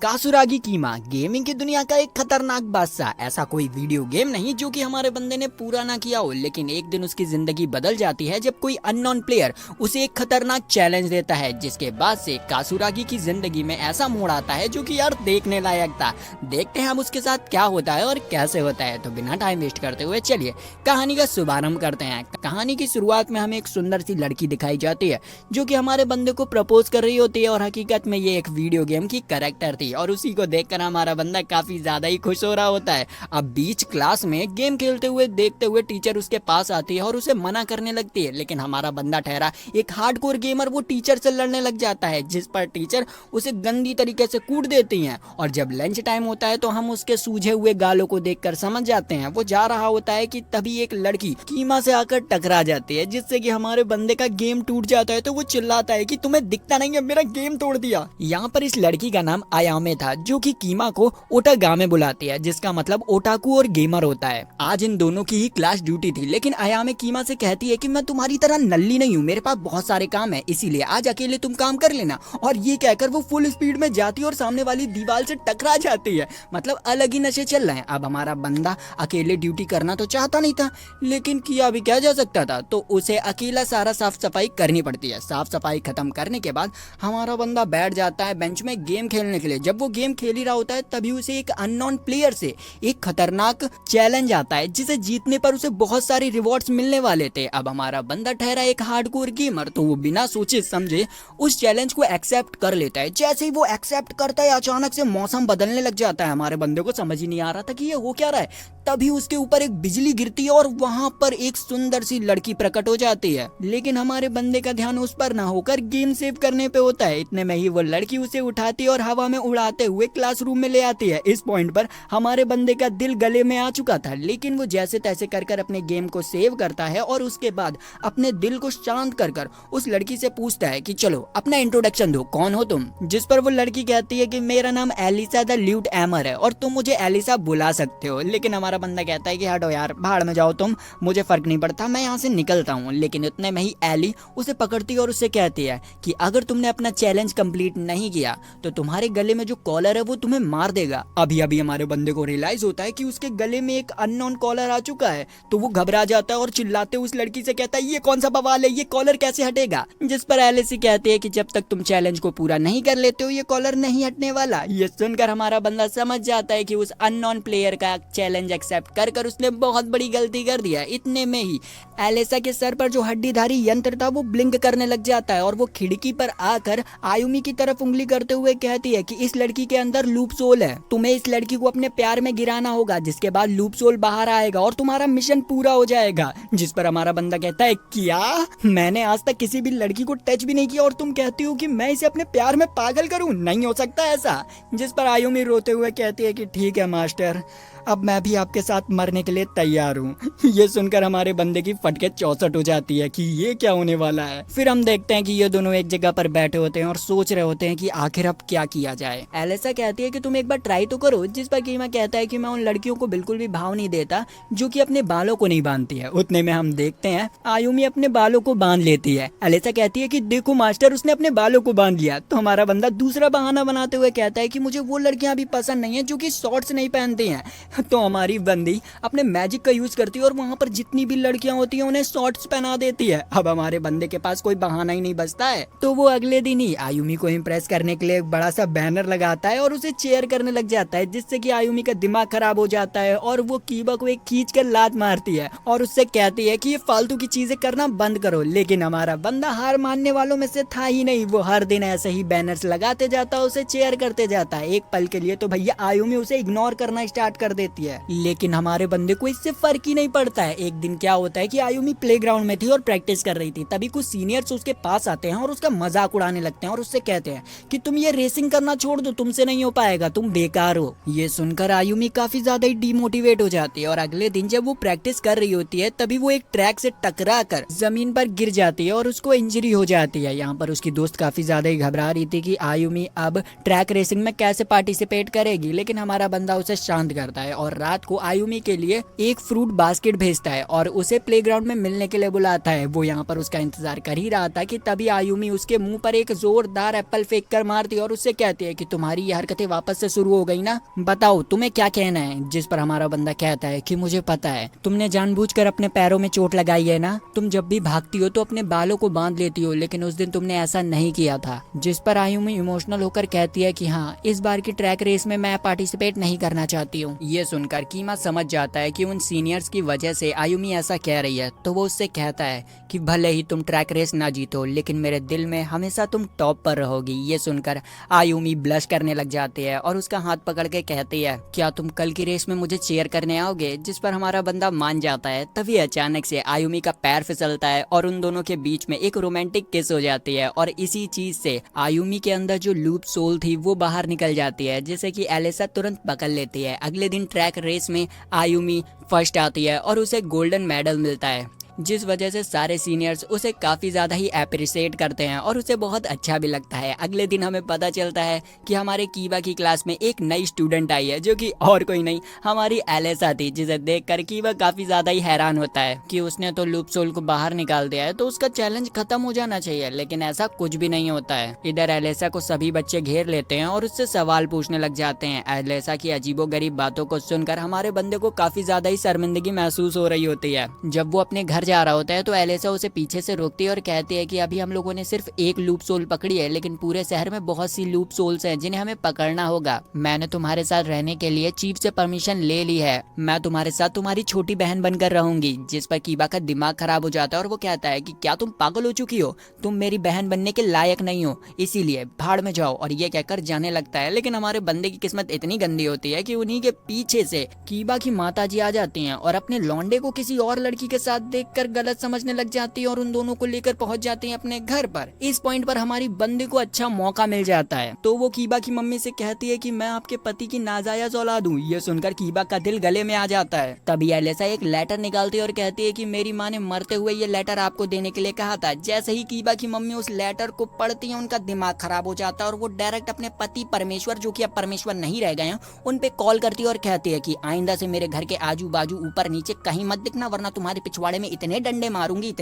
कासुरागी कीमा gaming की दुनिया का एक खतरनाक बादशाह। ऐसा कोई वीडियो गेम नहीं जो कि हमारे बंदे ने पूरा ना किया हो, लेकिन एक दिन उसकी जिंदगी बदल जाती है जब कोई अननोन प्लेयर उसे एक खतरनाक चैलेंज देता है, जिसके बाद से कासुरागी की जिंदगी में ऐसा मोड़ आता है जो कि यार देखने लायक था। देखते हैं अब उसके साथ क्या होता है और कैसे होता है। तो बिना टाइम वेस्ट करते हुए चलिए कहानी का शुभारंभ करते हैं। कहानी की शुरुआत में हमें एक सुंदर सी लड़की दिखाई जाती है जो कि हमारे बंदे को प्रपोज कर रही होती है, और हकीकत में ये एक वीडियो गेम की कैरेक्टर थी और उसी को देखकर हमारा बंदा काफी ज्यादा ही खुश हो रहा होता है। अब बीच क्लास में गेम खेलते हुए देखते हुए टीचर उसके पास आती है और उसे मना करने लगती है, लेकिन हमारा बंदा ठहरा एक हार्डकोर गेमर वो टीचर से लड़ने लग जाता है, जिस पर टीचर उसे गंदी तरीके से कूट देती हैं। और जब लंच टाइम होता है तो हम उसके सूझे हुए गालों को देखकर समझ जाते हैं वो जा रहा होता है कि तभी एक लड़की कीमा से आकर टकरा जाती है, जिससे कि हमारे बंदे का गेम टूट जाता है। तो वो चिल्लाता है कि तुम्हें दिखता नहीं है, मेरा गेम तोड़ दिया। यहाँ पर इस लड़की का नाम आयामे था जो कि कीमा को ओटागामे बुलाती है, जिसका मतलब ओटाकू और गेमर होता है। आज इन दोनों की ही क्लास ड्यूटी थी, लेकिन आयामे कीमा से कहती है कि मैं तुम्हारी तरह नल्ली नहीं हूँ, मेरे पास बहुत सारे काम है, इसीलिए आज अकेले तुम काम कर लेना। और ये कहकर वो फुल स्पीड में जाती है और सामने वाली दीवार से टकरा जाती है। मतलब अलग ही नशे चल रहे हैं। अब हमारा बंदा अकेले ड्यूटी करना तो चाहता नहीं था, लेकिन किया भी क्या जा सकता था, तो उसे अकेला सारा साफ सफाई करनी पड़ती है। साफ सफाई खत्म करने के बाद हमारा बंदा बैठ जाता है बेंच में गेम खेलने के लिए। जब वो गेम खेल ही रहा होता है तभी उसे एक अननोन प्लेयर से एक खतरनाक चैलेंज आता है, जिसे जीतने पर उसे बहुत सारे रिवॉर्ड्स मिलने वाले थे। अब हमारा बंदा ठहरा एक हार्डकोर गेमर, तो वो बिना सोचे समझे उस चैलेंज को एक्सेप्ट कर लेता है। जैसे ही वो एक्सेप्ट करता है अचानक से मौसम बदलने लग जाता है। हमारे बंदे को समझ ही नहीं आ रहा था कि ये हो क्या रहा है। तभी उसके ऊपर एक बिजली गिरती है और वहां पर एक सुंदर सी लड़की प्रकट हो जाती है, लेकिन हमारे बंदे का ध्यान उस पर ना होकर गेम सेव करने पे होता है। इतने में ही वो लड़की उसे उठाती है और हवा में उड़ाते हुए क्लासरूम में ले आती है। इस पॉइंट पर हमारे बंदे का दिल गले में आ चुका था, लेकिन वो जैसे तैसे कर अपने गेम को सेव करता है और उसके बाद अपने दिल को शांत कर उस लड़की से पूछता है कि चलो अपना इंट्रोडक्शन दो, कौन हो तुम। जिस पर वो लड़की कहती है कि मेरा नाम एलिसा द ल्यूट एमर है और तुम मुझे एलिसा बुला सकते हो। लेकिन हमारा बंदा कहता है कि हटो यार, भाड़ में जाओ तुम, मुझे फर्क नहीं पड़ता, मैं यहाँ से निकलता हूँ। लेकिन इतने में ही एली उसे पकड़ती है और उससे कहती है कि अगर तुमने अपना चैलेंज कंप्लीट नहीं किया तो तुम्हारे गले में जो कॉलर है वो तुम्हें मार देगा। अभी अभी हमारे बंदे को रियलाइज होता है कि उसके गले में एक अननोन कॉलर आ चुका है, तो वो घबरा जाता है और चिल्लाते उस लड़की से कहता है ये कौन सा बवाल है, ये कॉलर कैसे हटेगा। जिस पर एलिसी कहती है कि जब तक तुम चैलेंज को पूरा नहीं कर लेते हो ये कॉलर नहीं हटने वाला। ये सुनकर हमारा बंदा समझ जाता है कि उस अननोन प्लेयर का चैलेंज एक्सेप्ट कर उसने बहुत बड़ी गलती कर दिया। इतने में ही एलिसा के सर पर जो हड्डीधारी यंत्र था वो ब्लिंक करने लग जाता है और वो खिड़की पर आकर आयुमी की तरफ उंगली करते हुए कहती है कि इस लड़की के अंदर लूप सोल है, तुम्हें इस लड़की को अपने प्यार में गिराना होगा, जिसके बाद लूप सोल बाहर आएगा और तुम्हारा मिशन पूरा हो जाएगा। जिस पर हमारा बंदा कहता है क्या, मैंने आज तक किसी भी लड़की को टच भी नहीं किया और तुम कहती हो कि मैं इसे अपने प्यार में पागल करूं, नहीं हो सकता ऐसा। जिस पर आयुमी रोते हुए कहती है कि ठीक है मास्टर, अब मैं भी आपके साथ मरने के लिए तैयार हूँ। ये सुनकर हमारे बंदे की फटके 64 हो जाती है कि ये क्या होने वाला है। फिर हम देखते हैं कि ये दोनों एक जगह पर बैठे होते हैं और सोच रहे होते हैं कि आखिर अब क्या किया जाए। एलिसा कहती है कि तुम एक बार ट्राई तो करो। जिस पर कीमा कहता है कि मैं उन लड़कियों को बिल्कुल भी भाव नहीं देता जो कि अपने बालों को नहीं बांधती है। उतने में हम देखते हैं आयुमी अपने बालों को बांध लेती है। एलिसा कहती है कि देखो मास्टर, उसने अपने बालों को बांध लिया। तो हमारा बंदा दूसरा बहाना बनाते हुए कहता है कि मुझे वो लड़कियां भी पसंद नहीं है जो कि शॉर्ट्स नहीं पहनती हैं। तो हमारी बंदी अपने मैजिक का यूज करती है और वहां पर जितनी भी लड़कियां होती हैं उन्हें शॉर्ट्स पहना देती है। अब हमारे बंदे के पास कोई बहाना ही नहीं बचता है, तो वो अगले दिन ही आयुमी को इम्प्रेस करने के लिए एक बड़ा सा बैनर लगाता है और उसे चेयर करने लग जाता है, जिससे कि आयुमी का दिमाग खराब हो जाता है और वो कीबा को एक खींच कर लात मारती है और उससे कहती है कि ये फालतू की चीजें करना बंद करो। लेकिन हमारा बंदा हार मानने वालों में से था ही नहीं, वो हर दिन ऐसे ही बैनर्स लगाते जाता है, उसे चेयर करते जाता है। एक पल के लिए तो भैया आयुमी उसे इग्नोर करना स्टार्ट कर देती है, लेकिन हमारे बंदे को इससे फर्क ही नहीं पड़ता है। एक दिन क्या होता है कि आयुमी प्लेग्राउंड में थी और प्रैक्टिस कर रही थी, तभी कुछ सीनियर्स उसके पास आते हैं और उसका मजाक उड़ाने लगते हैं और उससे कहते हैं कि तुम ये रेसिंग करना छोड़ दो, तुमसे नहीं हो पाएगा, तुम बेकार हो। ये सुनकर आयुमी काफी ज्यादा ही डिमोटिवेट हो जाती है और अगले दिन जब वो प्रैक्टिस कर रही होती है तभी वो एक ट्रैक से टकरा कर जमीन पर गिर जाती है और उसको इंजरी हो जाती है। यहाँ पर उसकी दोस्त काफी ज्यादा ही घबरा रही थी कि आयुमी अब ट्रैक रेसिंग में कैसे पार्टिसिपेट करेगी, लेकिन हमारा बंदा उसे शांत करता है और रात को आयुमी के लिए एक फ्रूट बास्केट भेजता है और उसे प्लेग्राउंड में मिलने के लिए बुलाता है। वो यहाँ पर उसका इंतजार कर ही रहा था कि तभी आयुमी उसके मुंह पर एक जोरदार एप्पल फेंक कर मारती है और उससे कहती है कि तुम्हारी ये हरकतें वापस से शुरू हो गई ना, बताओ तुम्हें क्या कहना है। जिस पर हमारा बंदा कहता है कि मुझे पता है, तुमने जानबूझकर अपने पैरों में चोट लगाई है ना, तुम जब भी भागती हो तो अपने बालों को बांध लेती हो, लेकिन उस दिन तुमने ऐसा नहीं किया था। जिस पर आयुमी इमोशनल होकर कहती है कि हाँ, इस बार की ट्रैक रेस में मैं पार्टिसिपेट नहीं करना चाहती हूँ। ये सुनकर कीमा समझ जाता है कि उन सीनियर्स की वजह से आयुमी ऐसा कह रही है, तो वो उससे कहता है कि भले ही तुम ट्रैक रेस ना जीतो, लेकिन मेरे दिल में हमेशा तुम टॉप पर रहोगी। ये सुनकर आयुमी ब्लश करने लग जाती है और उसका हाथ पकड़ के कहती है, क्या तुम कल की रेस में मुझे चीयर करने आओगे। जिस पर हमारा बंदा मान जाता है। तभी अचानक से आयुमी का पैर फिसलता है और उन दोनों के बीच में एक रोमांटिक किस हो जाती है और इसी चीज से आयुमी के अंदर जो लूप सोल थी वो बाहर निकल जाती है, जिसे कि एलिसा तुरंत पकड़ लेती है। अगले दिन ट्रैक रेस में आयुमी फर्स्ट आती है और उसे गोल्डन मेडल मिलता है, जिस वजह से सारे सीनियर्स उसे काफ़ी ज़्यादा ही अप्रिशिएट करते हैं और उसे बहुत अच्छा भी लगता है। अगले दिन हमें पता चलता है कि हमारे कीबा की क्लास में एक नई स्टूडेंट आई है, जो कि और कोई नहीं हमारी एलिसा थी, जिसे देखकर कीबा काफ़ी ज़्यादा ही हैरान होता है कि उसने तो लूप सोल को बाहर निकाल दिया है, तो उसका चैलेंज खत्म हो जाना चाहिए, लेकिन ऐसा कुछ भी नहीं होता है। इधर एलिसा को सभी बच्चे घेर लेते हैं और उससे सवाल पूछने लग जाते हैं। एलिसा की अजीबोगरीब बातों को सुनकर हमारे बंदे को काफ़ी ज़्यादा ही शर्मिंदगी महसूस हो रही होती है। जब वो अपने घर जा रहा होता है तो एलिसा उसे पीछे से रोकती है और कहती है कि अभी हम लोगों ने सिर्फ एक लूप सोल पकड़ी है, लेकिन पूरे शहर में बहुत सी लूप सोल्स हैं जिन्हें हमें पकड़ना होगा। मैंने तुम्हारे साथ रहने के लिए चीफ से परमिशन ले ली है, मैं तुम्हारे साथ तुम्हारी छोटी बहन बनकर रहूंगी। जिस पर कीबा का दिमाग खराब हो जाता है और वो कहता है कि क्या तुम पागल हो चुकी हो, तुम मेरी बहन बनने के लायक नहीं हो, इसीलिए भाड़ में जाओ। और ये कहकर जाने लगता है, लेकिन हमारे बंदे की किस्मत इतनी गंदी होती है कि उन्हीं के पीछे से कीबा की माताजी आ जाती हैं और अपने लौंडे को किसी और लड़की के साथ देखकर गलत समझने लग जाती है और उन दोनों को लेकर पहुंच जाती है अपने घर पर। इस पॉइंट पर हमारी बंदे को अच्छा मौका मिल जाता है, तो वो कीबा की मम्मी से कहती है कि मैं आपके पति की नाजायज औलाद हूँ। ये सुनकर कीबा का दिल गले में आ जाता है। तभी एलिसा एक लेटर निकालती है और कहती है कि मेरी माँ ने मरते हुए ये लेटर आपको देने के लिए कहा था। जैसे ही कीबा की मम्मी उस लेटर को पढ़ती है, उनका दिमाग खराब हो जाता है और वो डायरेक्ट अपने पति परमेश्वर, जो कि अब परमेश्वर नहीं रह गए हैं, उन पे कॉल करती है और कहती है कि आइंदा से मेरे घर के आजू बाजू ऊपर नीचे कहीं मत दिखना, वरना तुम्हारे पिछवाड़े में इतने डंडे मारूंगी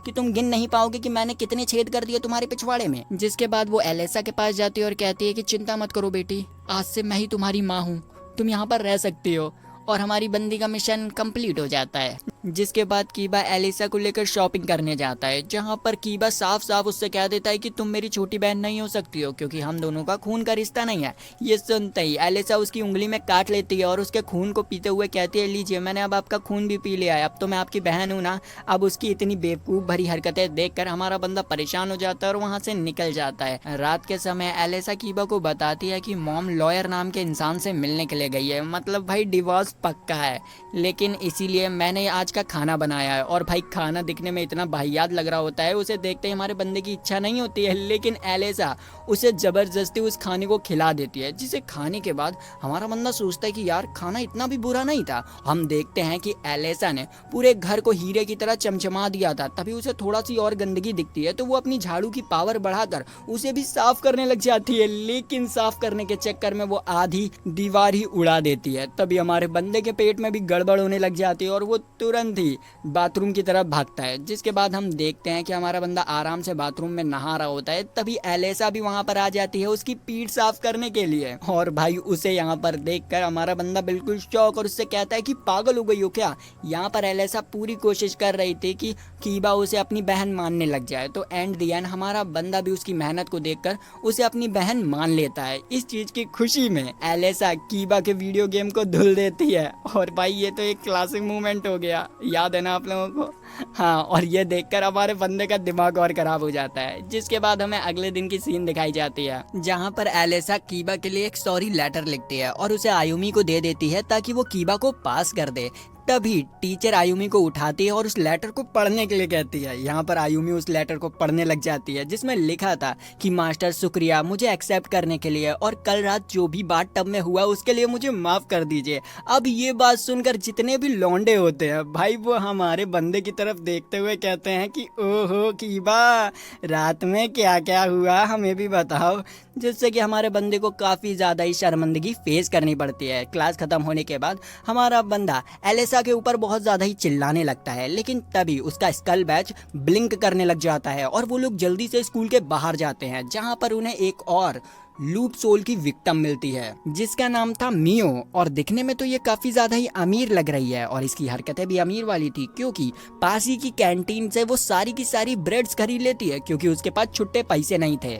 कि तुम गिन नहीं पाओगे कि मैंने कितने छेद कर दिए तुम्हारे पिछवाड़े में। जिसके बाद वो एलिसा के पास जाती है और कहती है कि चिंता मत करो बेटी, आज से मैं ही तुम्हारी माँ हूँ, तुम यहाँ पर रह सकती हो। और हमारी बंदी का मिशन कंप्लीट हो जाता है। जिसके बाद कीबा एलिसा को लेकर शॉपिंग करने जाता है, जहां पर कीबा साफ साफ उससे कह देता है कि तुम मेरी छोटी बहन नहीं हो सकती हो, क्योंकि हम दोनों का खून का रिश्ता नहीं है। ये सुनते ही एलिसा उसकी उंगली में काट लेती है और उसके खून को पीते हुए कहती है, लीजिए मैंने अब आपका खून भी पी लिया है, अब तो मैं आपकी बहन हूँ ना। अब उसकी इतनी बेवकूफ़ भरी हरकतें देखकर हमारा बंदा परेशान हो जाता है और वहाँ से निकल जाता है। रात के समय एलिसा कीबा को बताती है कि मॉम लॉयर नाम के इंसान से मिलने के लिए गई है, मतलब भाई डिवोर्स पक्का है, लेकिन इसीलिए मैंने आज का खाना बनाया है। और भाई खाना दिखने में इतना वाहियात लग रहा होता है, उसे देखते ही हमारे बंदे की इच्छा नहीं होती है, लेकिन एलिसा उसे जबरदस्ती उस खाने को खिला देती है, जिसे खाने के बाद हमारा बंदा सोचता है कि यार खाना इतना भी बुरा नहीं था। हम देखते हैं कि एलिसा ने पूरे घर को हीरे की तरह चमचमा दिया था। तभी उसे थोड़ा सी और गंदगी दिखती है तो वो अपनी झाड़ू की पावर बढ़ाकर उसे भी साफ करने लग जाती है, लेकिन साफ करने के चक्कर में वो आधी दीवार ही उड़ा देती है। तभी हमारे बंदे के पेट में भी गड़बड़ होने लग जाती है और वो तुरंत ही बाथरूम की तरफ भागता है। जिसके बाद हम देखते हैं कि हमारा बंदा आराम से बाथरूम में नहा रहा होता है। तभी एलिसा भी वहां पर आ जाती है उसकी पीठ साफ करने के लिए, और भाई उसे यहाँ पर देखकर हमारा बंदा बिल्कुल शॉक और उससे कहता है कि पागल हो गई हो क्या। यहाँ पर एलिसा पूरी कोशिश कर रही थी कि कीबा उसे अपनी बहन मानने लग जाए, तो एंड द एंड हमारा बंदा भी उसकी मेहनत को देखकर उसे अपनी बहन मान लेता है। इस चीज की खुशी में एलिसा कीबा के वीडियो गेम को धुल देती है, और भाई ये तो एक क्लासिक मूवमेंट हो गया, याद है ना आप लोगों को। हाँ, और ये देखकर हमारे बंदे का दिमाग और खराब हो जाता है। जिसके बाद हमें अगले दिन की सीन दिखाई जाती है, जहाँ पर एलिसा कीबा के लिए एक सॉरी लेटर लिखती है और उसे आयुमी को दे देती है ताकि वो कीबा को पास कर दे। तभी टीचर आयुमी को उठाती है और उस लेटर को पढ़ने के लिए कहती है। यहाँ पर आयुमी उस लेटर को पढ़ने लग जाती है जिसमें लिखा था कि मास्टर शुक्रिया मुझे एक्सेप्ट करने के लिए, और कल रात जो भी बात टब में हुआ उसके लिए मुझे माफ कर दीजिए। अब ये बात सुनकर जितने भी लौंडे होते हैं भाई वो हमारे बंदे की तरफ देखते हुए कहते हैं कि ओहो कीबा, रात में क्या क्या हुआ हमें भी बताओ, जिससे कि हमारे बंदे को काफ़ी ज़्यादा ही शर्मिंदगी फेस करनी पड़ती है। क्लास ख़त्म होने के बाद हमारा बंदा एलिसा के ऊपर बहुत ज़्यादा ही चिल्लाने लगता है, लेकिन तभी उसका स्कल बैच ब्लिंक करने लग जाता है और वो लोग जल्दी से स्कूल के बाहर जाते हैं, जहाँ पर उन्हें एक और लूप सोल की विक्टिम मिलती है जिसका नाम था मियो। और दिखने में तो ये काफी ज्यादा ही अमीर लग रही है और इसकी हरकतें भी अमीर वाली थी, क्योंकि पास ही की कैंटीन से वो सारी की सारी ब्रेड्स खरीद लेती है क्योंकि उसके पास छुट्टे पैसे नहीं थे।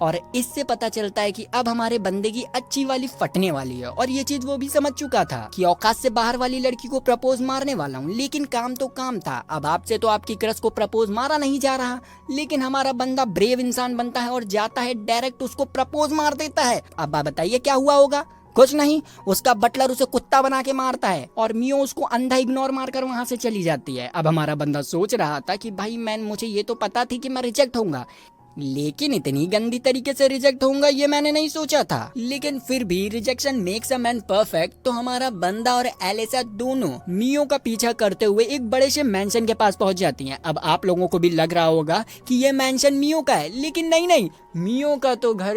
और इससे पता चलता है कि अब हमारे बंदे की अच्छी वाली फटने वाली है, और ये चीज वो भी समझ चुका था कि औकात से बाहर वाली लड़की को प्रपोज मारने वाला हूँ, लेकिन काम तो काम था। अब आपसे तो आपकी क्रश को प्रपोज मारा नहीं जा रहा, लेकिन हमारा बंदा ब्रेव इंसान बनता है और जाता है डायरेक्ट उसको प्रपोज मार देता है। अब आप बताइए क्या हुआ होगा? कुछ नहीं, उसका बटलर उसे कुत्ता बना के मारता है और मियो उसको अंधा इग्नोर मारकर वहां से चली जाती है। अब हमारा बंदा सोच रहा था कि भाई मुझे ये तो पता थी कि मैं रिजेक्ट होऊंगा, लेकिन इतनी गंदी तरीके से रिजेक्ट होऊंगा ये मैंने नहीं सोचा था। लेकिन फिर भी rejection makes a man perfect, तो हमारा बंदा और एलिसा दोनों मियो का पीछा करते हुए एक बड़े से मेंशन के पास पहुंच जाती हैं। अब आप लोगों को भी लग रहा होगा कि ये मेंशन मियो का है, लेकिन नहीं, मियो का तो घर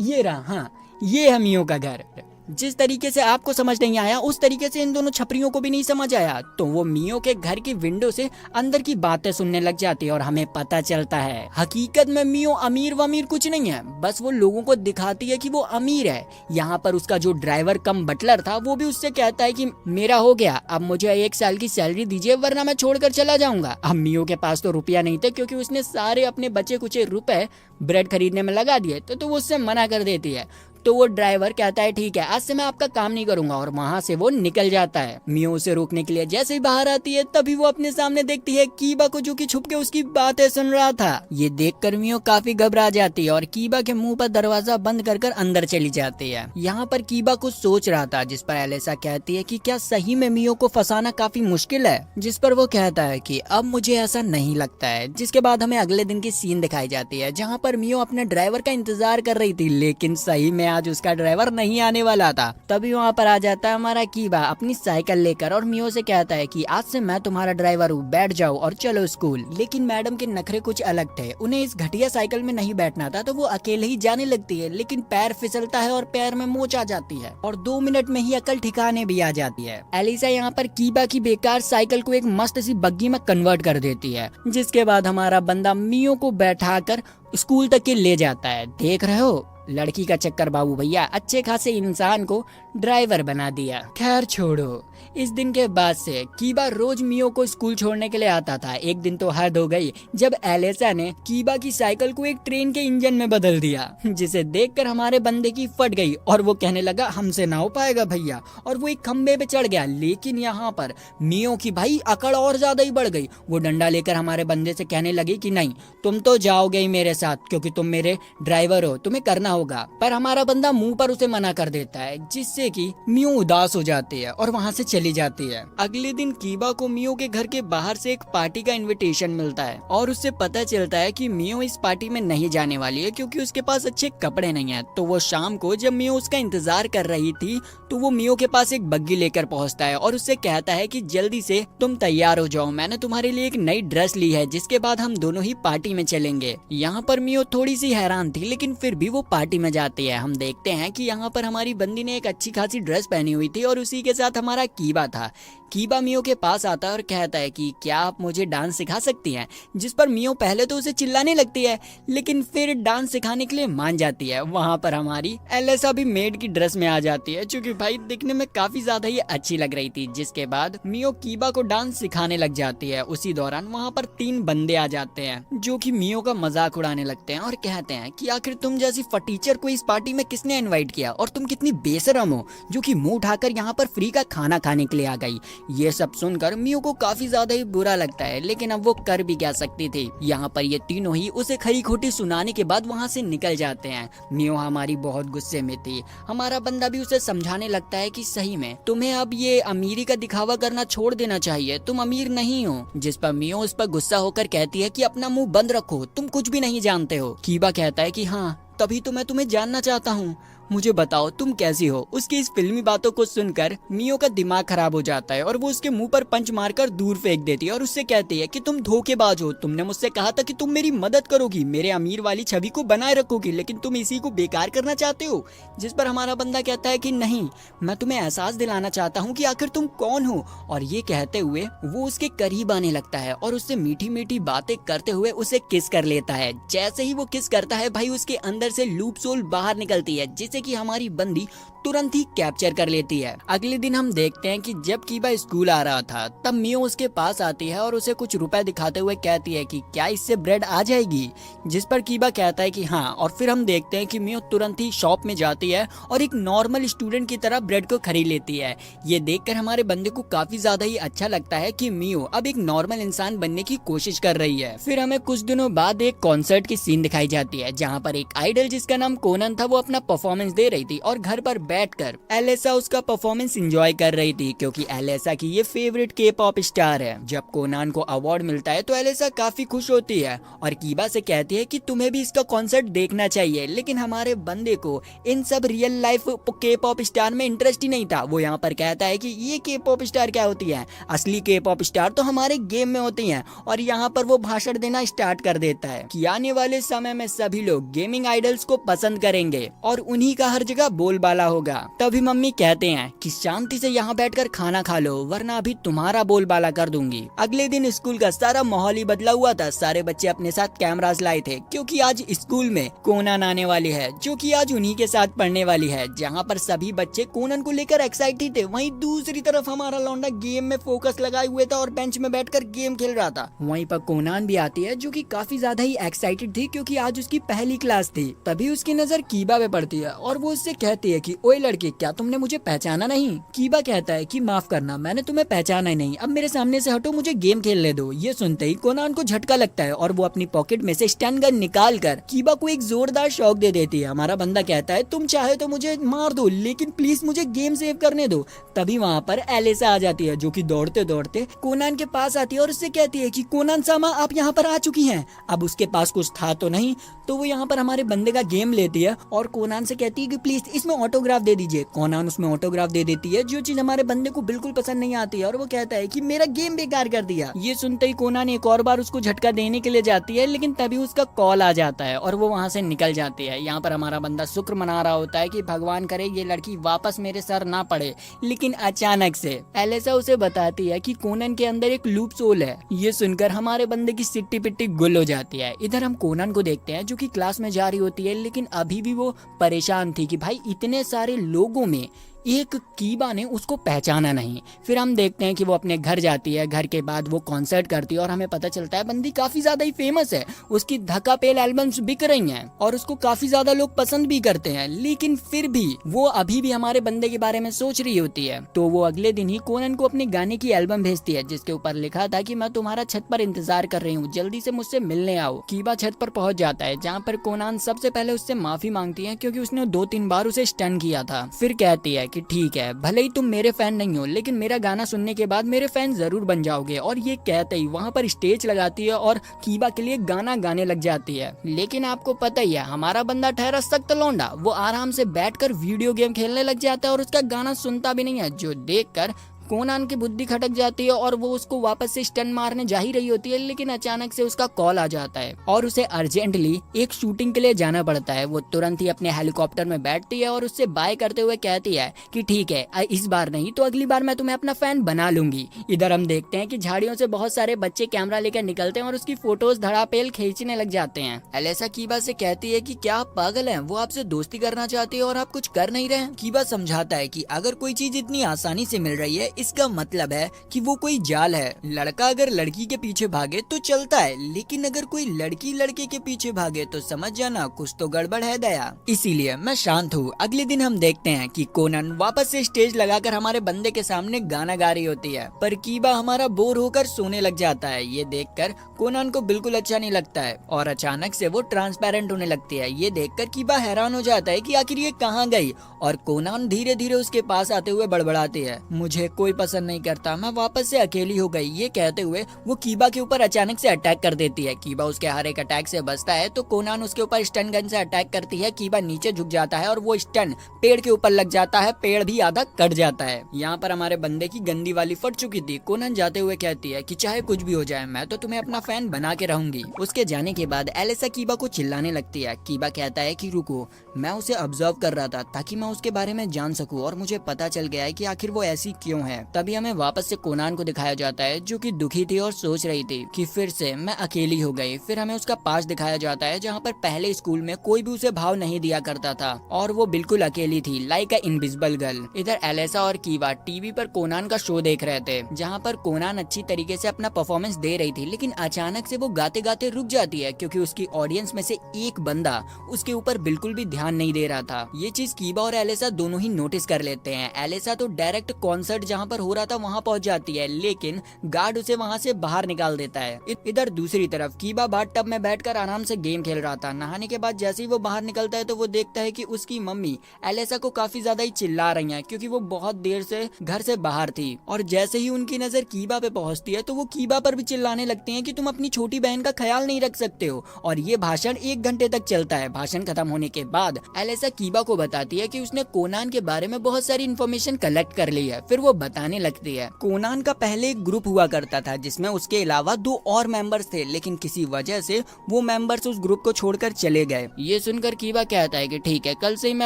ये रहा। हाँ, ये है मियो का घर। जिस तरीके से आपको समझ नहीं आया उस तरीके से इन दोनों छपरियों को भी नहीं समझ आया, तो वो मियो के घर की विंडो से अंदर की बातें सुनने लग जाती है और हमें पता चलता है हकीकत में मियो अमीर वमीर कुछ नहीं है, बस वो लोगों को दिखाती है कि वो अमीर है। यहाँ पर उसका जो ड्राइवर कम बटलर था वो भी उससे कहता है कि मेरा हो गया, अब मुझे 1 साल की सैलरी दीजिए वरना मैं छोड़कर चला जाऊंगा। अब मियो के पास तो रुपया नहीं थे क्योंकि उसने सारे अपने बचे कुचे रुपए ब्रेड खरीदने में लगा दिए, तो वो उससे मना कर देती है। तो वो ड्राइवर कहता है ठीक है आज से मैं आपका काम नहीं करूंगा, और वहाँ से वो निकल जाता है। मियो उसे रोकने के लिए जैसे ही बाहर आती है तभी वो अपने सामने देखती है कीबा को, जो कि छुप के उसकी बातें सुन रहा था। ये देखकर मियो काफी घबरा जाती है और कीबा के मुंह पर दरवाजा बंद कर अंदर चली जाती है। यहाँ पर कीबा कुछ सोच रहा था, जिस पर एलिसा कहती है कि क्या सही में मियो को फंसाना काफी मुश्किल है, जिस पर वो कहता है कि अब मुझे ऐसा नहीं लगता है। जिसके बाद हमें अगले दिन की सीन दिखाई जाती है जहाँ पर मियो अपने ड्राइवर का इंतजार कर रही थी, लेकिन सही में आज उसका ड्राइवर नहीं आने वाला था। तभी वहाँ पर आ जाता है हमारा कीबा अपनी साइकिल लेकर और मियो से कहता है कि आज से मैं तुम्हारा ड्राइवर हूँ, बैठ जाओ और चलो स्कूल। लेकिन मैडम के नखरे कुछ अलग थे, उन्हें इस घटिया साइकिल में नहीं बैठना था, तो वो अकेले ही जाने लगती है, लेकिन पैर फिसलता है और पैर में मोच आ जाती है और 2 मिनट में ही अकल ठिकाने भी आ जाती है। एलिसा यहाँ पर कीबा की बेकार साइकिल को एक मस्त सी बग्गी में कन्वर्ट कर देती है, जिसके बाद हमारा बंदा मियो को बैठाकर स्कूल तक के ले जाता है। देख रहे हो, लड़की का चक्कर बाबू भैया, अच्छे खासे इंसान को ड्राइवर बना दिया। खैर छोड़ो, इस दिन के बाद से कीबा रोज मियो को स्कूल छोड़ने के लिए आता था। एक दिन तो हद हो गई जब एलिसा ने कीबा की साइकिल को एक ट्रेन के इंजन में बदल दिया, जिसे देखकर हमारे बंदे की फट गई और वो कहने लगा हमसे ना हो पाएगा भैया, और वो एक खंबे पे चढ़ गया। लेकिन यहाँ पर मियो की भाई अकड़ और ज्यादा ही बढ़ गई। वो डंडा लेकर हमारे बंदे से कहने लगी कि नहीं, तुम तो जाओगे ही मेरे साथ क्योंकि तुम मेरे ड्राइवर हो, तुम्हें करना होगा। पर हमारा बंदा मुंह पर उसे मना कर देता है, जिससे कि मियो उदास हो जाती है और वहाँ से चली जाती है। अगले दिन कीबा को मियो के घर के बाहर से एक पार्टी का इनविटेशन मिलता है और उससे पता चलता है कि मियो इस पार्टी में नहीं जाने वाली है क्योंकि उसके पास अच्छे कपड़े नहीं है। तो वो शाम को जब मियो उसका इंतजार कर रही थी तो वो मियो के पास एक बग्गी लेकर पहुंचता है और उससे कहता है कि जल्दी से तुम तैयार हो जाओ, मैंने तुम्हारे लिए एक नई ड्रेस ली है जिसके बाद हम दोनों ही पार्टी में चलेंगे। यहाँ पर मियो थोड़ी सी हैरान थी, लेकिन फिर भी वो पार्टी में जाती है। हम देखते हैं कि यहाँ पर हमारी बंदी ने एक अच्छी खासी ड्रेस पहनी हुई थी और उसी के साथ हमारा कीबा था। कीबा मियो के पास आता है और कहता है कि क्या आप मुझे डांस सिखा सकती हैं, जिस पर मियो पहले तो उसे चिल्लाने लगती है लेकिन फिर डांस सिखाने के लिए मान जाती है। वहाँ पर हमारी एलिसा भी मेड की ड्रेस में आ जाती है, जो कि भाई दिखने में काफी ज्यादा ही अच्छी लग रही थी। जिसके बाद मियो कीबा को डांस सिखाने लग जाती है। उसी दौरान वहाँ पर 3 बंदे आ जाते हैं जो कि मियो का मजाक उड़ाने लगते हैं और कहते हैं कि आखिर तुम जैसी फटीचर को इस पार्टी में किसने इनवाइट किया और तुम कितनी बेशरम हो जो कि मुंह उठाकर यहाँ पर फ्री का खाना खाने के लिए आ गई। ये सब सुनकर मियो को काफी ज्यादा ही बुरा लगता है, लेकिन अब वो कर भी क्या सकती थी। यहाँ पर ये तीनों ही उसे खरी खोटी सुनाने के बाद वहाँ से निकल जाते हैं। मियो हमारी बहुत गुस्से में थी। हमारा बंदा भी उसे समझाने लगता है कि सही में तुम्हें अब ये अमीरी का दिखावा करना छोड़ देना चाहिए, तुम अमीर नहीं हो। जिस पर मियो उस पर गुस्सा होकर कहती है कि अपना मुंह बंद रखो, तुम कुछ भी नहीं जानते हो। कीबा कहता है कि हाँ, तभी तो मैं तुम्हें जानना चाहता हूँ, मुझे बताओ तुम कैसी हो। उसकी इस फिल्मी बातों को सुनकर मियो का दिमाग खराब हो जाता है और वो उसके मुंह पर पंच मारकर दूर फेंक देती है और उससे कहती है कि तुम धोखेबाज हो, तुमने मुझसे कहा था कि तुम मेरी मदद करोगी, मेरे अमीर वाली छवि को बनाए रखोगी, लेकिन तुम इसी को बेकार करना चाहते हो। जिस पर हमारा बंदा कहता है कि नहीं, मैं तुम्हें एहसास दिलाना चाहता हूँ कि आखिर तुम कौन हो। और ये कहते हुए वो उसके करीब आने लगता है और उससे मीठी मीठी बातें करते हुए उसे किस कर लेता है। जैसे ही वो किस करता है भाई, उसके अंदर से लूप सोल बाहर निकलती है, जिसे कि हमारी बंदी तुरंत ही कैप्चर कर लेती है। अगले दिन हम देखते हैं कि जब कीबा स्कूल आ रहा था तब मियो उसके पास आती है और उसे कुछ रुपए दिखाते हुए कहती है कि क्या इससे ब्रेड आ जाएगी। जिस पर कीबा कहता है कि हाँ, और फिर हम देखते हैं कि मियो तुरंत ही शॉप में जाती है और एक नॉर्मल स्टूडेंट की तरह ब्रेड को खरीद लेती है। ये देखकर हमारे बंदे को काफी ज्यादा ही अच्छा लगता है कि मियो अब एक नॉर्मल इंसान बनने की कोशिश कर रही है। फिर हमें कुछ दिनों बाद एक कॉन्सर्ट की सीन दिखाई जाती है, जहाँ पर एक आइडल जिसका नाम कोनन था वो अपना परफॉर्मेंस दे रही थी और घर पर बैठकर एलेसा उसका परफॉर्मेंस एंजॉय कर रही थी, क्योंकि एलेसा की ये फेवरेट के पॉप स्टार है। जब कोनान को अवार्ड मिलता है तो एलेसा काफी खुश होती है और कीबा से कहती है कि तुम्हें भी इसका कॉन्सर्ट देखना चाहिए। लेकिन हमारे बंदे को इन सब रियल लाइफ के पॉप स्टार में इंटरेस्ट ही नहीं था। वो यहाँ पर कहता है कि ये के पॉप स्टार क्या होती है, असली के पॉप स्टार तो हमारे गेम में होती हैं। और यहाँ पर वो भाषण देना स्टार्ट कर देता है कि आने वाले समय में सभी लोग गेमिंग आइडल्स को पसंद करेंगे और उन्हीं का हर जगह बोलबाला होगा। तभी मम्मी कहते हैं कि शांति से यहाँ बैठकर खाना खा लो, वरना अभी तुम्हारा बोलबाला कर दूंगी। अगले दिन स्कूल का सारा माहौल ही बदला हुआ था। सारे बच्चे अपने साथ कैमरास लाए थे, क्योंकि आज स्कूल में कोनान आने वाली है, जो कि आज उन्हीं के साथ पढ़ने वाली है। जहाँ पर सभी बच्चे कोनान को लेकर एक्साइटेड थे, वहीं दूसरी तरफ हमारा लौंडा गेम में फोकस लगाए हुए था और बेंच में बैठकर गेम खेल रहा था। वहीं पर कोनान भी आती है, जो कि काफी ज्यादा ही एक्साइटेड थी, क्योंकि आज उसकी पहली क्लास थी। तभी उसकी नजर कीबा पे पड़ती है और वो उससे कहती है कि ओए लड़के, क्या तुमने मुझे पहचाना नहीं। कीबा कहता है कि माफ करना, मैंने तुम्हें पहचाना ही नहीं, अब मेरे सामने से हटो, मुझे गेम खेलने दो। ये सुनते ही कोनान को झटका लगता है और वो अपनी पॉकेट में से स्टन गन निकाल कर कीबा को एक जोरदार शॉक दे देती है। हमारा बंदा कहता है तुम चाहे तो मुझे मार दो, लेकिन प्लीज मुझे गेम सेव करने दो। तभी वहाँ पर एलेसा आ जाती है, जो कि दौड़ते दौड़ते कोनान के पास आती है और उससे कहती है कि कोनान सामा, आप यहाँ पर आ चुकी हैं। अब उसके पास कुछ था तो नहीं, तो वो यहाँ पर हमारे बंदे का गेम लेती है और कोनान से कहती है कि प्लीज इसमें ऑटोग्राफ दे दीजिए। कोनान उसमें ऑटोग्राफ दे देती है, जो चीज हमारे बंदे को बिल्कुल पसंद नहीं आती है, और वो कहता है कि मेरा गेम बेकार कर दिया। ये सुनते ही कोनान एक और बार उसको झटका देने के लिए जाती है, लेकिन तभी उसका कॉल आ जाता है और वो वहाँ से निकल जाती है। यहाँ पर हमारा बंदा शुक्र मना रहा होता है कि भगवान करे ये लड़की वापस मेरे सर ना पड़े, लेकिन अचानक से एलेसा उसे बताती है कि कोनान के अंदर एक लूप सोल है। ये सुनकर हमारे बंदे की सिट्टी पिट्टी गुल हो जाती है। इधर हम कोनान को देखते हैं, जो कि क्लास में जा रही होती है, लेकिन अभी भी वो परेशान थी कि भाई इतने सारे लोगों में एक कीबा ने उसको पहचाना नहीं। फिर हम देखते हैं कि वो अपने घर जाती है। घर के बाद वो कॉन्सर्ट करती है और हमें पता चलता है बंदी काफी ज्यादा ही फेमस है, उसकी धक्का पेल एल्बम्स बिक रही हैं और उसको काफी ज्यादा लोग पसंद भी करते हैं। लेकिन फिर भी वो अभी भी हमारे बंदे के बारे में सोच रही होती है। तो वो अगले दिन ही कोनन को अपने गाने की एल्बम भेजती है, जिसके ऊपर लिखा था कि मैं तुम्हारा छत पर इंतजार कर रही हूँ, जल्दी से मुझसे मिलने आओ। कीबा छत पर पहुंच जाता है, जहाँ पर कोनान सबसे पहले उससे माफी मांगती है, क्योंकि उसने 2-3 बार उसे स्टन किया था। फिर कहती है कि ठीक है, भले ही तुम मेरे फैन नहीं हो, लेकिन मेरा गाना सुनने के बाद मेरे फैन जरूर बन जाओगे। और ये कहते ही वहाँ पर स्टेज लगाती है और कीबा के लिए गाना गाने लग जाती है। लेकिन आपको पता ही है, हमारा बंदा ठहरा सख्त लौंडा, वो आराम से बैठकर वीडियो गेम खेलने लग जाता है और उसका गाना सुनता भी नहीं है, जो देखकर कोनान की बुद्धि खटक जाती है और वो उसको वापस से स्टन मारने जा ही रही होती है। लेकिन अचानक से उसका कॉल आ जाता है और उसे अर्जेंटली एक शूटिंग के लिए जाना पड़ता है। वो तुरंत ही अपने हेलीकॉप्टर में बैठती है और उससे बाय करते हुए कहती है कि ठीक है, इस बार नहीं तो अगली बार मैं तुम्हें अपना फैन बना लूंगी। इधर हम देखते हैं कि झाड़ियों से बहुत सारे बच्चे कैमरा लेकर निकलते हैं और उसकी फोटोज धड़ापेल खींचने लग जाते हैं। एलेसा कीबा से कहती है कि क्या आप पागल हैं, वो आपसे दोस्ती करना चाहती है और आप कुछ कर नहीं रहे। कीबा समझाता है कि अगर कोई चीज इतनी आसानी से मिल रही है, इसका मतलब है कि वो कोई जाल है। लड़का अगर लड़की के पीछे भागे तो चलता है, लेकिन अगर कोई लड़की लड़के के पीछे भागे तो समझ जाना कुछ तो गड़बड़ है दया। इसीलिए मैं शांत हूँ। अगले दिन हम देखते हैं कि कोनान वापस से स्टेज लगाकर हमारे बंदे के सामने गाना गा रही होती है, पर कीबा हमारा बोर होकर सोने लग जाता है। ये देखकर कोनान को बिल्कुल अच्छा नहीं लगता है और अचानक से वो ट्रांसपेरेंट होने लगती है। ये देखकर कीबा हैरान हो जाता है कि आखिर ये कहाँ गई, और कोनान धीरे धीरे उसके पास आते हुए बड़बड़ाती है, मुझे कोई पसंद नहीं करता, मैं वापस से अकेली हो गई। ये कहते हुए वो कीबा के ऊपर अचानक से अटैक कर देती है। कीबा उसके हर एक अटैक से बचता है तो कोनान उसके ऊपर स्टन गन से अटैक करती है। कीबा नीचे झुक जाता है और वो स्टन पेड़ के ऊपर लग जाता है, पेड़ भी आधा कट जाता है। यहाँ पर हमारे बंदे की गंदी वाली फट चुकी थी। कोनान जाते हुए कहती है कि चाहे कुछ भी हो जाए मैं तो तुम्हें अपना फैन बना के रहूंगी। उसके जाने के बाद एलिसा कीबा को चिल्लाने लगती है। कीबा कहता है कि रुको, मैं उसे ऑब्जर्व कर रहा था ताकि मैं उसके बारे में जान सकूं और मुझे पता चल गया है कि आखिर वो ऐसी क्यों है। तभी हमें वापस से कोनान को दिखाया जाता है जो कि दुखी थी और सोच रही थी कि फिर से मैं अकेली हो गई। फिर हमें उसका पास दिखाया जाता है जहाँ पर पहले स्कूल में कोई भी उसे भाव नहीं दिया करता था और वो बिल्कुल अकेली थी, लाइक अ इनविजिबल गर्ल। इधर एलिसा और कीबा टीवी पर कोनान का शो देख रहे थे जहाँ पर कोनान अच्छी तरीके से अपना परफॉर्मेंस दे रही थी, लेकिन अचानक से वो गाते गाते रुक जाती है क्योंकि उसकी ऑडियंस में से एक बंदा उसके ऊपर बिल्कुल भी ध्यान नहीं दे रहा था। ये चीज कीबा और एलिसा दोनों ही नोटिस कर लेते हैं। एलिसा तो डायरेक्ट कॉन्सर्ट जहाँ पर हो रहा था वहाँ पहुँच जाती है, लेकिन गार्ड उसे वहाँ से बाहर निकाल देता है। इधर दूसरी तरफ कीबा बाथ टब में बैठकर आराम से गेम खेल रहा था। नहाने के बाद जैसे ही वो बाहर निकलता है तो वो देखता है कि उसकी मम्मी एलिसा को काफी ज्यादा ही चिल्ला रही है क्योंकि वो बहुत देर से घर से बाहर थी, और जैसे ही उनकी नजर कीबा पे पहुंचती है तो वो कीबा पर भी चिल्लाने लगती हैं कि तुम अपनी छोटी बहन का ख्याल नहीं रख सकते हो। और ये भाषण 1 घंटे तक चलता है। भाषण खत्म होने के बाद एलिसा कीबा को बताती है कि उसने कोनान के बारे में बहुत सारी इन्फॉर्मेशन कलेक्ट कर ली है। फिर वो बताने लगती है कोनान का पहले एक ग्रुप हुआ करता था जिसमें उसके अलावा 2 और मेंबर्स थे, लेकिन किसी वजह से वो मेंबर्स उस ग्रुप को छोड़कर चले गए। ये सुनकर कीबा कहता है कि ठीक है, कल से ही मैं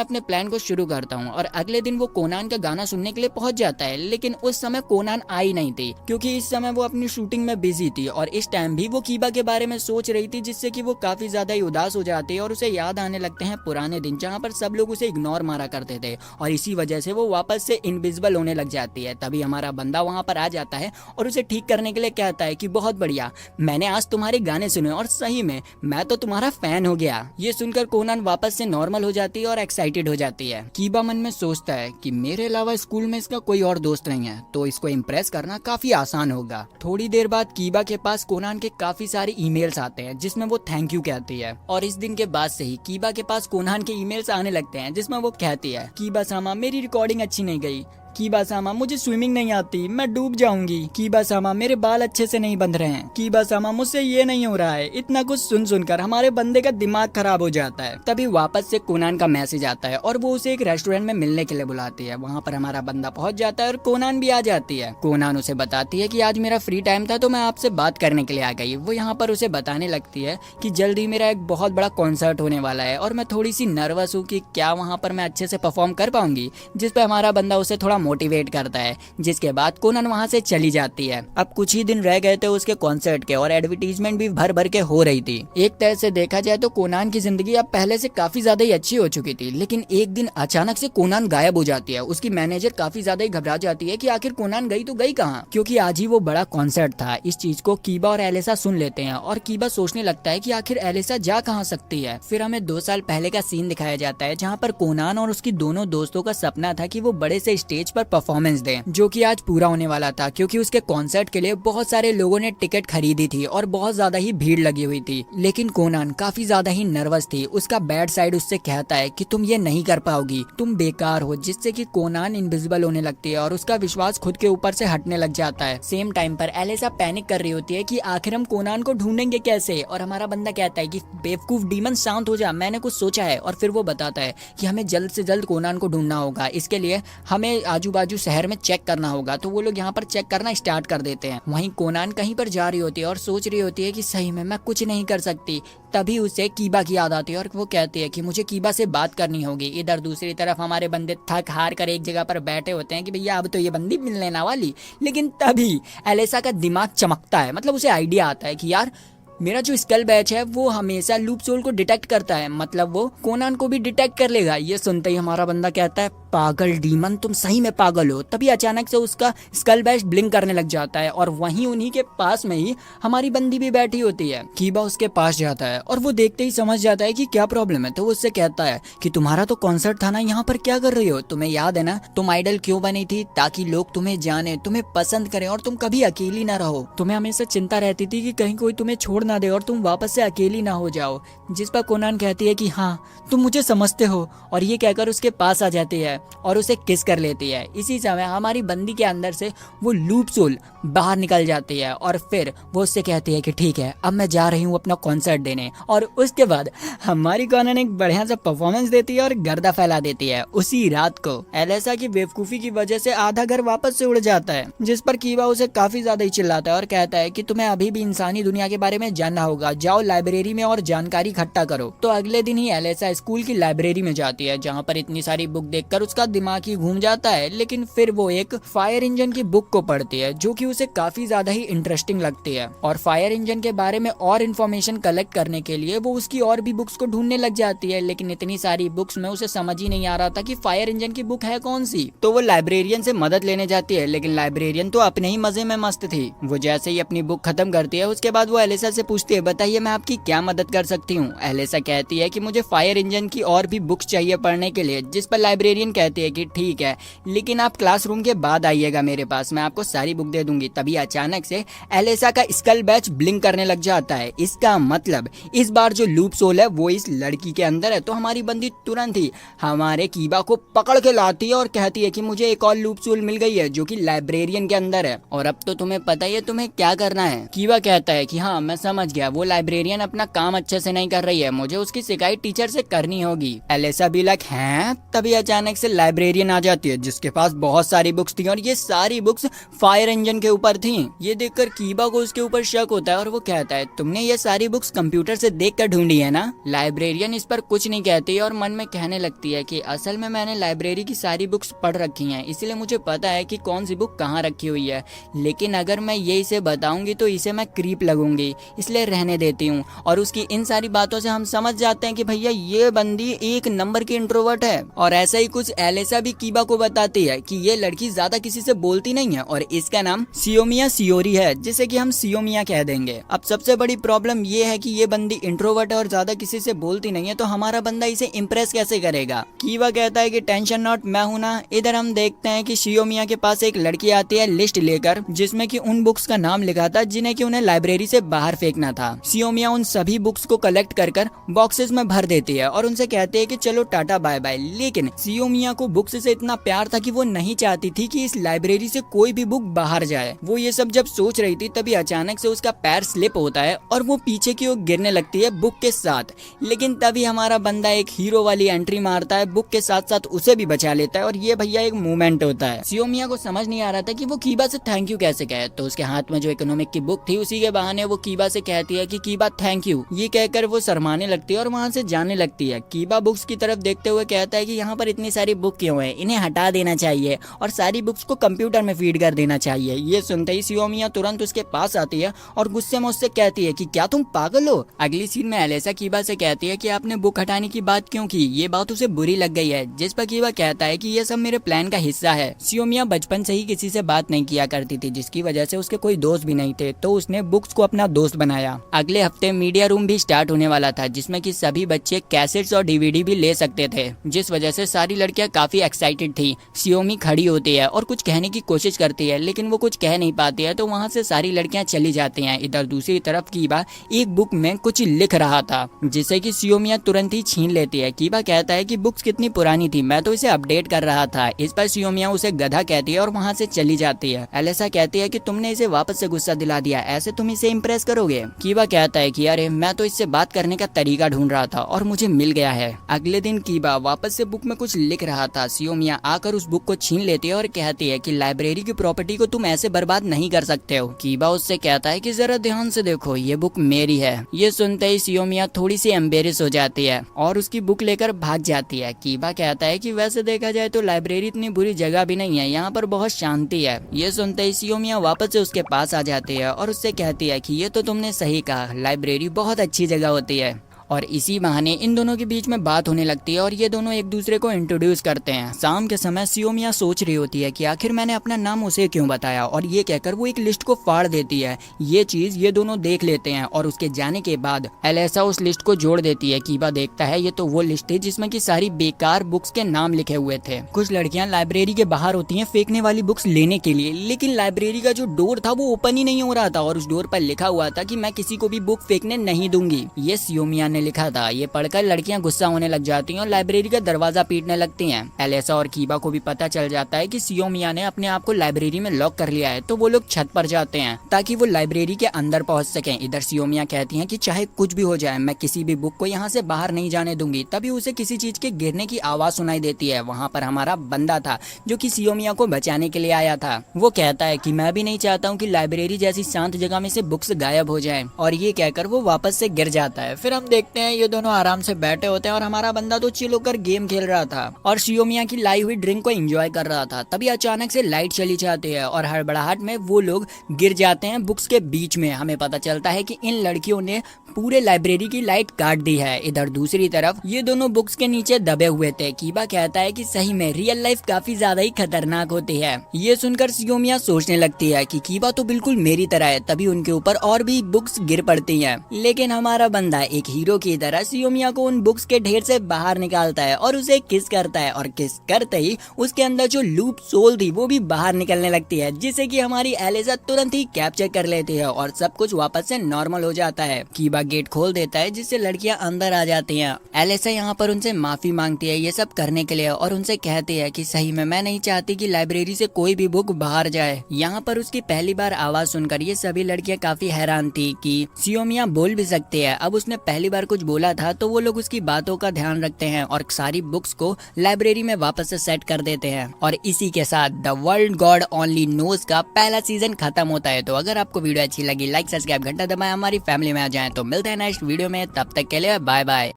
अपने प्लान को शुरू करता हूँ। और अगले दिन वो कोनान का गाना सुनने के लिए पहुंच जाता है, लेकिन उस समय कोनान आई नहीं थी क्योंकि इस समय वो अपनी शूटिंग में बिजी थी और इस टाइम भी वो कीबा के बारे में सोच रही थी, जिससे कि वो काफी ज्यादा ही उदास हो जाती है और उसे याद आने लगते हैं पुराने दिन जहाँ पर सब लोग उसे इग्नोर मारा करते थे, और इसी वजह से वो वापस से इनविजिबल होने लग जाती है। तभी हमारा बंदा वहाँ पर आ जाता है और उसे ठीक करने के लिए कहता है कि बहुत बढ़िया, मैंने आज तुम्हारे गाने सुने और सही में मैं तो तुम्हारा फैन हो गया। ये सुनकर कोनान वापस से नॉर्मल हो जाती है और एक्साइटेड हो जाती है। कीबा मन में सोचता है कि मेरे अलावा स्कूल में इसका कोई और दोस्त नहीं है तो इसको इम्प्रेस करना काफी आसान होगा। थोड़ी देर बाद कीबा के पास कोनान के काफी सारे ईमेल्स आते हैं जिसमें वो थैंक यू कहती है, और इस दिन के बाद से ही कीबा के पास कोनान के ईमेल्स आने लगते हैं जिसमें वो कहती है कीबा सामा मेरी रिकॉर्डिंग अच्छी नहीं गई, कीबा सामा मुझे स्विमिंग नहीं आती, मैं डूब जाऊंगी, कीबा सामा मेरे बाल अच्छे से नहीं बंध रहे हैं, कीबा सामा मुझसे ये नहीं हो रहा है। इतना कुछ सुन सुनकर हमारे बंदे का दिमाग खराब हो जाता है। तभी वापस से कोनान का मैसेज आता है और वो उसे एक रेस्टोरेंट में मिलने के लिए बुलाती है। वहाँ पर हमारा बंदा पहुँच जाता है और कोनान भी आ जाती है। कोनान उसे बताती है कि आज मेरा फ्री टाइम था तो मैं आपसे बात करने के लिए आ गई। वो यहाँ पर उसे बताने लगती है कि जल्दी मेरा एक बहुत बड़ा कॉन्सर्ट होने वाला है और मैं थोड़ी सी नर्वस हूँ कि क्या वहाँ पर मैं अच्छे से परफॉर्म कर पाऊंगी, जिस पे हमारा बंदा उसे थोड़ा मोटिवेट करता है। जिसके बाद कोनान वहां से चली जाती है। अब कुछ ही दिन रह गए थे उसके कॉन्सर्ट के और एडवर्टीजमेंट भी भर भर के हो रही थी। एक तरह से देखा जाए तो कोनान की जिंदगी अब पहले से काफी ज्यादा ही अच्छी हो चुकी थी, लेकिन एक दिन अचानक से कोनान गायब हो जाती है। उसकी मैनेजर काफी ज्यादा ही घबरा जाती है कि आखिर कोनान गई तो गई कहाँ, क्योंकि आज ही वो बड़ा कॉन्सर्ट था। इस चीज को कीबा और एलिसा सुन लेते हैं और कीबा सोचने लगता है कि आखिर एलिसा जा कहाँ सकती है। फिर हमें 2 साल पहले का सीन दिखाया जाता है जहाँ पर कोनान और उसकी दोनों दोस्तों का सपना था कि वो बड़े से स्टेज पर परफॉर्मेंस दे, जो कि आज पूरा होने वाला था क्योंकि उसके कॉन्सर्ट के लिए बहुत सारे लोगों ने टिकट खरीदी थी और बहुत ज्यादा ही भीड़ लगी हुई थी। लेकिन कोनान काफी ज्यादा ही नर्वस थी। उसका बैड साइड उससे कहता है कि तुम ये नहीं कर पाओगी, तुम बेकार हो, जिससे कि कोनान इनविजिबल होने लगती है और उसका विश्वास खुद के ऊपर से हटने लग जाता है। सेम टाइम पर एलिसा पैनिक कर रही होती है कि आखिर हम कोनान को ढूंढेंगे कैसे, और हमारा बंदा कहता है कि बेवकूफ डीमन शांत हो जा, मैंने कुछ सोचा है। और फिर वो बताता है कि हमें जल्द से जल्द कोनान को ढूंढना होगा, इसके लिए हमें आजू बाजू शहर में चेक करना होगा। तो वो लोग यहाँ पर चेक करना स्टार्ट कर देते हैं। वहीं कोनान कहीं पर जा रही होती है और सोच रही होती है कि सही में मैं कुछ नहीं कर सकती। तभी उसे कीबा की याद आती है और वो कहती है कि मुझे कीबा से बात करनी होगी। इधर दूसरी तरफ हमारे बंदे थक हार कर एक जगह पर बैठे होते हैं कि भैया अब तो ये बंदी मिलने ना वाली। लेकिन तभी एलिसा का दिमाग चमकता है, मतलब उसे आइडिया आता है कि यार मेरा जो स्कल बैच है वो हमेशा लूप सोल को डिटेक्ट करता है, मतलब वो कोनान को भी डिटेक्ट कर लेगा। ये सुनते ही हमारा बंदा कहता है पागल डीमन, तुम सही में पागल हो। तभी अचानक से उसका स्कल बैश ब्लिंक करने लग जाता है और वहीं उन्हीं के पास में ही हमारी बंदी भी बैठी होती है। कीबा उसके पास जाता है और वो देखते ही समझ जाता है कि क्या प्रॉब्लम है। तो वो उससे कहता है कि तुम्हारा तो कॉन्सर्ट था ना, यहाँ पर क्या कर रही हो? तुम्हें याद है ना तुम आइडल क्यों बनी थी? ताकि लोग तुम्हें जाने, तुम्हें पसंद करें और तुम कभी अकेली ना रहो। तुम्हें हमेशा चिंता रहती थी कि कहीं कोई तुम्हें छोड़ ना दे और तुम वापस से अकेली ना हो जाओ। जिस पर कोनान कहती है कि हाँ तुम मुझे समझते हो, और ये कहकर उसके पास आ जाती है और उसे किस कर लेती है। इसी समय हमारी बंदी के अंदर से वो लूप सोल बाहर निकल जाती है और फिर वो उससे कहती है कि ठीक है अब मैं जा रही हूँ अपना कॉन्सर्ट देने। और उसके बाद हमारी कोनान एक बढ़िया सा परफॉर्मेंस देती है और गर्दा फैला देती है। उसी रात को एलेसा की बेवकूफी की वजह से आधा घर वापस से उड़ जाता है, जिस पर कीबा उसे काफी ज्यादा ही चिल्लाता है और कहता है कि तुम्हें अभी भी इंसानी दुनिया के बारे में जानना होगा, जाओ लाइब्रेरी में और जानकारी इकट्ठा करो। तो अगले दिन ही एलेसा स्कूल की लाइब्रेरी में जाती है, जहाँ पर इतनी सारी बुक देखकर उसका दिमाग ही घूम जाता है। लेकिन फिर वो एक फायर इंजन की बुक को पढ़ती है जो कि उसे काफी ज्यादा ही इंटरेस्टिंग लगती है, और फायर इंजन के बारे में और इन्फॉर्मेशन कलेक्ट करने के लिए वो उसकी और भी बुक्स को ढूंढने लग जाती है। लेकिन इतनी सारी बुक्स में उसे समझ ही नहीं आ रहा था कि फायर इंजन की बुक है कौन सी। तो वो लाइब्रेरियन से मदद लेने जाती है, लेकिन लाइब्रेरियन तो अपने ही मजे में मस्त थी। वो जैसे ही अपनी बुक खत्म करती है उसके बाद वो एलिसा से पूछती है बताइए मैं आपकी क्या मदद कर सकती हूँ। एलिसा कहती है कि मुझे फायर इंजन की और भी बुक्स चाहिए पढ़ने के लिए, जिस पर लाइब्रेरियन कहती है कि ठीक है लेकिन आप क्लासरूम के बाद आइएगा मेरे पास, मैं आपको सारी बुक दे दूंगी। तभी अचानक से एलिसा का स्कल बैच ब्लिंक करने लग जाता है। इसका मतलब इस बार जो लूप सोल है वो इस लड़की के अंदर है। तो हमारी बंदी तुरंत ही हमारे कीबा को पकड़ के लाती है और कहती है कि मुझे एक और लूप सोल मिल गई है जो कि लाइब्रेरियन के अंदर है, और अब तो तुम्हें पता ही है तुम्हें क्या करना है। कीबा कहता है कि हाँ मैं समझ गया, वो लाइब्रेरियन अपना काम अच्छे से नहीं कर रही है, मुझे उसकी शिकायत टीचर से करनी होगी। एलिसा भी लाइक हैं। तभी अचानक से लाइब्रेरियन आ जाती है जिसके पास बहुत सारी बुक्स थी और ये सारी बुक्स फायर इंजन के ऊपर थी। ये देखकर कीबा को उसके ऊपर शक होता है और वो कहता है तुमने ये सारी बुक्स कंप्यूटर से देखकर ढूंढी है ना। लाइब्रेरियन इस पर कुछ नहीं कहती और मन में कहने लगती है कि असल में मैंने लाइब्रेरी की सारी बुक्स पढ़ रखी हैं, इसलिए मुझे पता है कि कौन सी बुक कहाँ रखी हुई है। लेकिन अगर मैं ये इसे बताऊंगी तो इसे मैं क्रीप लगूंगी, इसलिए रहने देती हूँ। और उसकी इन सारी बातों से हम समझ जाते हैं कि भैया ये बंदी एक नंबर की इंट्रोवर्ट है। और ऐसा ही कुछ एलिसा भी कीबा को बताती है कि ये लड़की ज्यादा किसी से बोलती नहीं है और इसका नाम सियोमिया सियोरी है, जिसे कि हम सियोमिया कह देंगे। अब सबसे बड़ी प्रॉब्लम ये है कि ये बंदी इंट्रोवर्ट है और ज्यादा किसी से बोलती नहीं है, तो हमारा बंदा इसे इम्प्रेस कैसे करेगा। कीबा कहता है कि टेंशन नॉट, मैं हूं ना। इधर हम देखते हैं कि सियोमिया के पास एक लड़की आती है लिस्ट लेकर, जिसमें कि उन बुक्स का नाम लिखा था जिन्हें कि उन्हें लाइब्रेरी से बाहर फेंकना था। सियोमिया उन सभी बुक्स को कलेक्ट कर बॉक्सेस में भर देती है और उनसे कहती है कि चलो टाटा बाय बाय। लेकिन सियोमिया को बुक्स से इतना प्यार था कि वो नहीं चाहती थी कि इस लाइब्रेरी से कोई भी बुक बाहर जाए। वो ये सब जब सोच रही थी तभी अचानक से उसका पैर स्लिप होता है और वो पीछे की ओर गिरने लगती है बुक के साथ। लेकिन तभी हमारा बंदा एक हीरो वाली एंट्री मारता है, बुक के साथ साथ उसे भी बचा लेता है और ये भैया एक मूवमेंट होता है। सियोमिया को समझ नहीं आ रहा था कि वो कीबा से थैंक यू कैसे कहे, तो उसके हाथ में जो इकोनॉमिक की बुक थी उसी के बहाने वो कीबा से कहती है कि कीबा थैंक यू। ये कहकर वो शर्माने लगती है और वहाँ से जाने लगती है। कीबा बुक्स की तरफ देखते हुए कहता है कि यहाँ पर इतनी सारी बुक क्यों है, इन्हें हटा देना चाहिए और सारी बुक्स को कंप्यूटर में फीड कर देना चाहिए। ये सुनते ही सियोमिया तुरंत उसके पास आती है और गुस्से में उससे कहती है कि क्या तुम पागल हो। अगली सीन में एलिसा कीबा से कहती है कि आपने बुक हटाने की बात क्यों की, ये बात उसे बुरी लग गई है। जिस पर कीबा कहता है कि ये सब मेरे प्लान का हिस्सा है। सियोमिया बचपन से ही किसी से बात नहीं किया करती थी, जिसकी वजह से उसके कोई दोस्त भी नहीं थे, तो उसने बुक्स को अपना दोस्त बनाया। अगले हफ्ते मीडिया रूम भी स्टार्ट होने वाला था, जिसमें कि सभी बच्चे कैसेट्स और डीवीडी भी ले सकते थे, जिस वजह से सारी लड़कियां काफी एक्साइटेड थी। सियोमी खड़ी होती है और कुछ कहने की कोशिश करती है, लेकिन वो कुछ कह नहीं पाती है, तो वहाँ से सारी लड़कियां चली जाती हैं। इधर दूसरी तरफ कीबा एक बुक में कुछ लिख रहा था, जिसे कि सियोमिया तुरंत ही छीन लेती है। कीबा कहता है कि बुक्स कितनी पुरानी थी, मैं तो इसे अपडेट कर रहा था। इस पर सियोमिया उसे गधा कहती है और वहाँ से चली जाती है। एलिसा कहती है कि तुमने इसे वापस से गुस्सा दिला दिया, ऐसे तुम इसे इम्प्रेस करोगे। कीबा कहता है कि अरे मैं तो इससे बात करने का तरीका ढूंढ रहा था और मुझे मिल गया है। अगले दिन कीबा वापस से बुक में कुछ लिख रहा था। सियोमिया आकर उस बुक को छीन लेती है और कहती है कि लाइब्रेरी की प्रॉपर्टी को तुम ऐसे बर्बाद नहीं कर सकते हो। कीबा उससे कहता है कि जरा ध्यान से देखो, ये बुक मेरी है। ये सुनते ही सियोमिया थोड़ी सी एम्बेरस हो जाती है और उसकी बुक लेकर भाग जाती है। कीबा कहता है कि वैसे देखा जाए तो लाइब्रेरी इतनी बुरी जगह भी नहीं है, यहाँ पर बहुत शांति है। ये सुनते ही सियोमिया वापस से उसके पास आ जाती है और उससे कहती है कि ये तो तुमने सही कहा, लाइब्रेरी बहुत अच्छी जगह होती है। और इसी बहाने इन दोनों के बीच में बात होने लगती है और ये दोनों एक दूसरे को इंट्रोड्यूस करते हैं। शाम के समय सियोमिया सोच रही होती है कि आखिर मैंने अपना नाम उसे क्यों बताया, और ये कहकर वो एक लिस्ट को फाड़ देती है। ये चीज ये दोनों देख लेते हैं और उसके जाने के बाद एलेसा उस लिस्ट को जोड़ देती है। कीबा देखता है ये तो वो लिस्ट थी जिसमें की सारी बेकार बुक्स के नाम लिखे हुए थे। कुछ लड़कियां लाइब्रेरी के बाहर होती हैं फेंकने वाली बुक्स लेने के लिए, लेकिन लाइब्रेरी का जो डोर था वो ओपन ही नहीं हो रहा था और उस डोर पर लिखा हुआ था कि मैं किसी को भी बुक फेंकने नहीं दूंगी। ये सियोमिया ने लिखा था। ये पढ़कर लड़कियां गुस्सा होने लग जाती हैं और लाइब्रेरी का दरवाजा पीटने लगती हैं। एलेसा और कीबा को भी पता चल जाता है कि सियोमिया ने अपने आप को लाइब्रेरी में लॉक कर लिया है, तो वो लोग छत पर जाते हैं ताकि वो लाइब्रेरी के अंदर पहुंच सकें। इधर सियोमिया कहती हैं कि चाहे कुछ भी हो जाए मैं किसी भी बुक को यहाँ से बाहर नहीं जाने दूंगी। तभी उसे किसी चीज के गिरने की आवाज सुनाई देती है। वहाँ पर हमारा बंदा था जो कि सियोमिया को बचाने के लिए आया था। वो कहता है कि मैं भी नहीं चाहता हूँ कि लाइब्रेरी जैसी शांत जगह में से बुक्स गायब हो जाएं, और ये कहकर वो वापस से गिर जाता है। फिर हम देखते हैं ये दोनों आराम से बैठे होते हैं और हमारा बंदा तो चिल होकर गेम खेल रहा था और सियोमिया की लाई हुई ड्रिंक को एंजॉय कर रहा था। तभी अचानक से लाइट चली जाती है और हड़बड़ाहट में वो लोग गिर जाते हैं बुक्स के बीच में। हमें पता चलता है कि इन लड़कियों ने पूरे लाइब्रेरी की लाइट काट दी है। इधर दूसरी तरफ ये दोनों बुक्स के नीचे दबे हुए थे। कीबा कहता है कि सही में रियल लाइफ काफी ज्यादा ही खतरनाक होती है। ये सुनकर सियोमिया सोचने लगती है कि कीबा तो बिल्कुल मेरी तरह है। तभी उनके ऊपर और भी बुक्स गिर पड़ती हैं, लेकिन हमारा बंदा एक हीरो की तरह सियोमिया को उन बुक्स के ढेर से बाहर निकालता है और उसे किस करता है, और किस करते ही उसके अंदर जो लूप सोल थी वो भी बाहर निकलने लगती है, जिसे कि हमारी एलिसा तुरंत ही कैप्चर कर लेती है और सब कुछ वापस से नॉर्मल हो जाता है। कीबा गेट खोल देता है जिससे लड़कियां अंदर आ जाती हैं। एलिसा यहाँ पर उनसे माफी मांगती है ये सब करने के लिए और उनसे कहती है कि सही में मैं नहीं चाहती कि लाइब्रेरी से कोई भी बुक बाहर जाए। यहाँ पर उसकी पहली बार आवाज सुनकर ये सभी लड़कियां काफी हैरान थी कि सियोमिया बोल भी सकती है। अब उसने पहली बार कुछ बोला था तो वो लोग उसकी बातों का ध्यान रखते हैं और सारी बुक्स को लाइब्रेरी में वापस से सेट कर देते हैं। और इसी के साथ the world God only knows का पहला सीजन खत्म होता है। तो अगर आपको वीडियो अच्छी लगी लाइक सब्सक्राइब घंटा दबाएं, हमारी फैमिली में आ जाएं। तो मिलते हैं नेक्स्ट वीडियो में, तब तक के लिए बाय बाय।